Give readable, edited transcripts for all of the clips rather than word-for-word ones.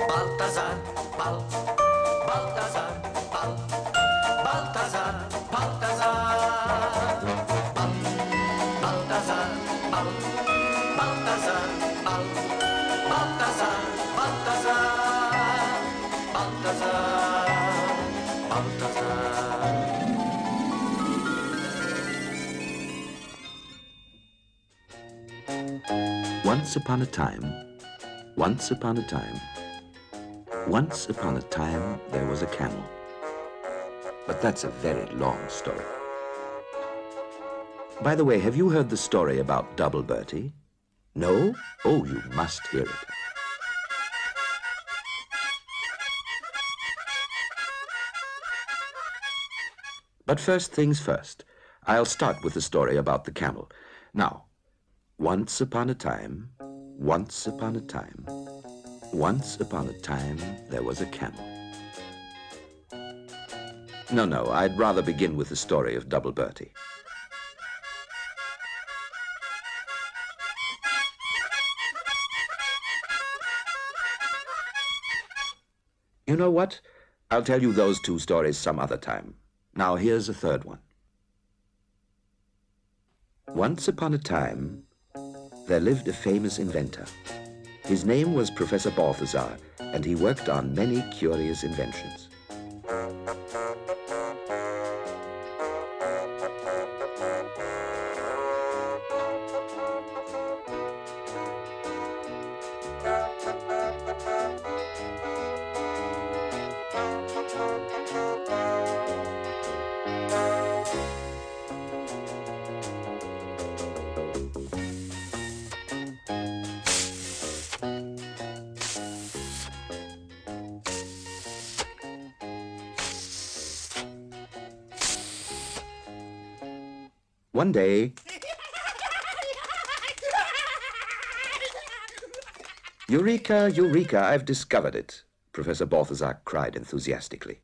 Balthazar, Balthazar, Balthazar, Balthazar, Balthazar, Balthazar, Balthazar, Balthazar, Balthazar. Once upon a time, once upon a time, once upon a time, there was a camel. But that's a very long story. By the way, have you heard the story about Double Bertie? No? Oh, you must hear it. But first things first, I'll start with the story about the camel. Now, once upon a time, once upon a time, once upon a time, there was a camel. No, I'd rather begin with the story of Double Bertie. You know what? I'll tell you those two stories some other time. Now here's a third one. Once upon a time, there lived a famous inventor. His name was Professor Balthazar, and he worked on many curious inventions. One day, Eureka, Eureka, I've discovered it, Professor Balthazar cried enthusiastically.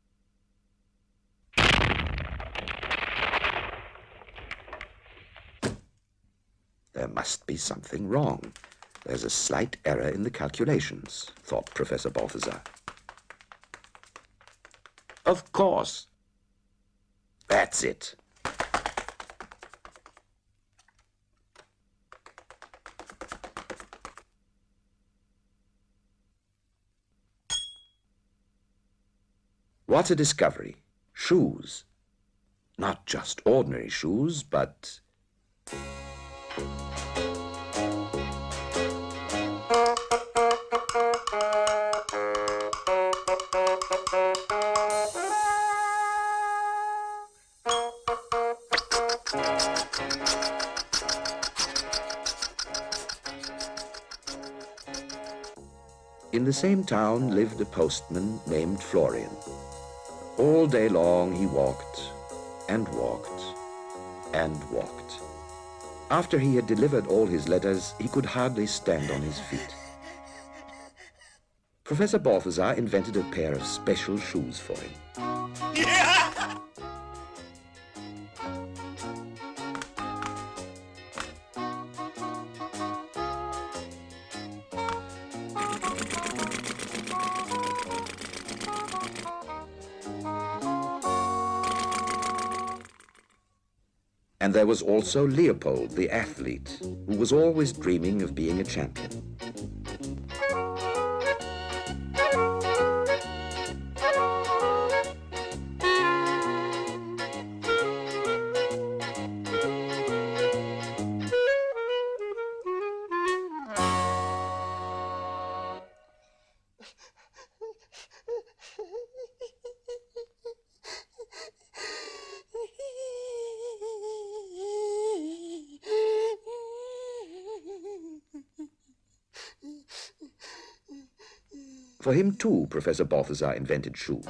There must be something wrong. There's a slight error in the calculations, thought Professor Balthazar. Of course. That's it. What a discovery. Shoes. Not just ordinary shoes, but... In the same town lived a postman named Florian. All day long he walked and walked and walked. After he had delivered all his letters, he could hardly stand on his feet. Professor Balthazar invented a pair of special shoes for him. And there was also Leopold, the athlete, who was always dreaming of being a champion. For him, too, Professor Balthazar invented shoes.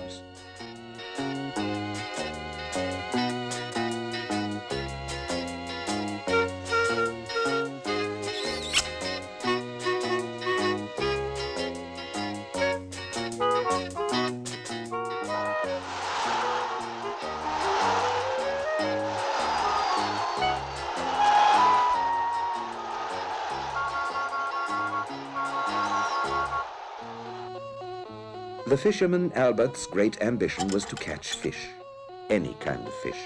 The fisherman Albert's great ambition was to catch fish, any kind of fish.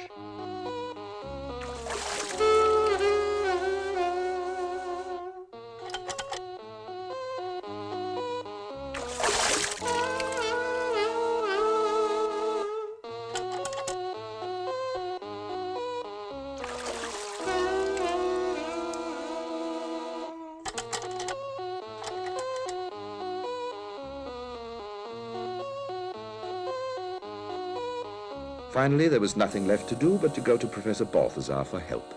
Finally, there was nothing left to do but to go to Professor Balthazar for help.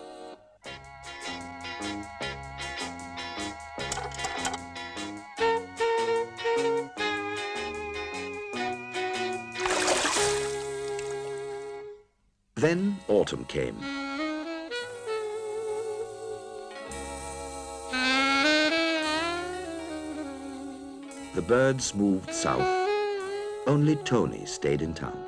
Then autumn came. The birds moved south. Only Tony stayed in town.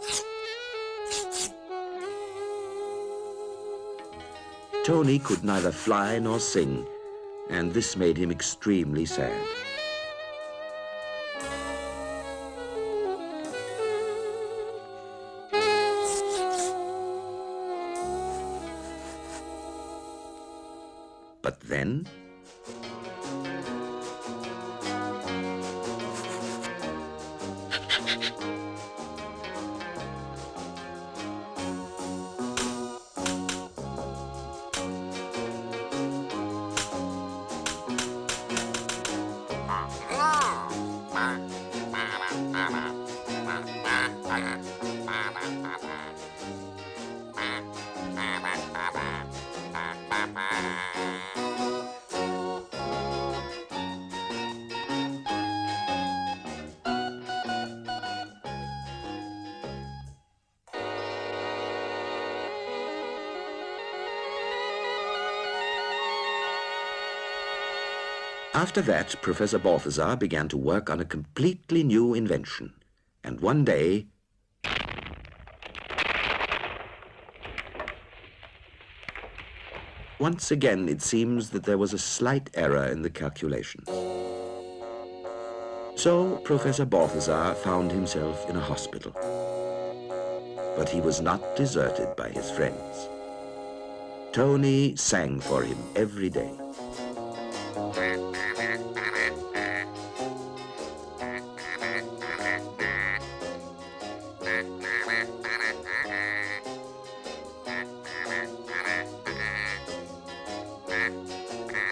Tony could neither fly nor sing, and this made him extremely sad. But then, after that, Professor Balthazar began to work on a completely new invention. And one day, once again, it seems that there was a slight error in the calculations. So Professor Balthazar found himself in a hospital. But he was not deserted by his friends. Tony sang for him every day.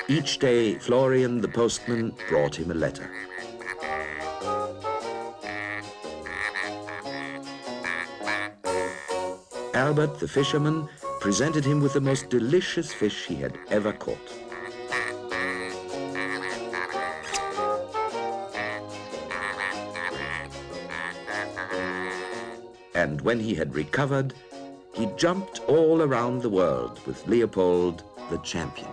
Each day, Florian, the postman, brought him a letter. Albert, the fisherman, presented him with the most delicious fish he had ever caught. And when he had recovered, he jumped all around the world with Leopold, the champion.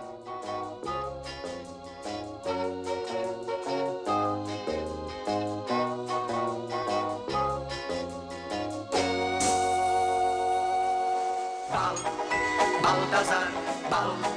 Balthazar, Balthazar.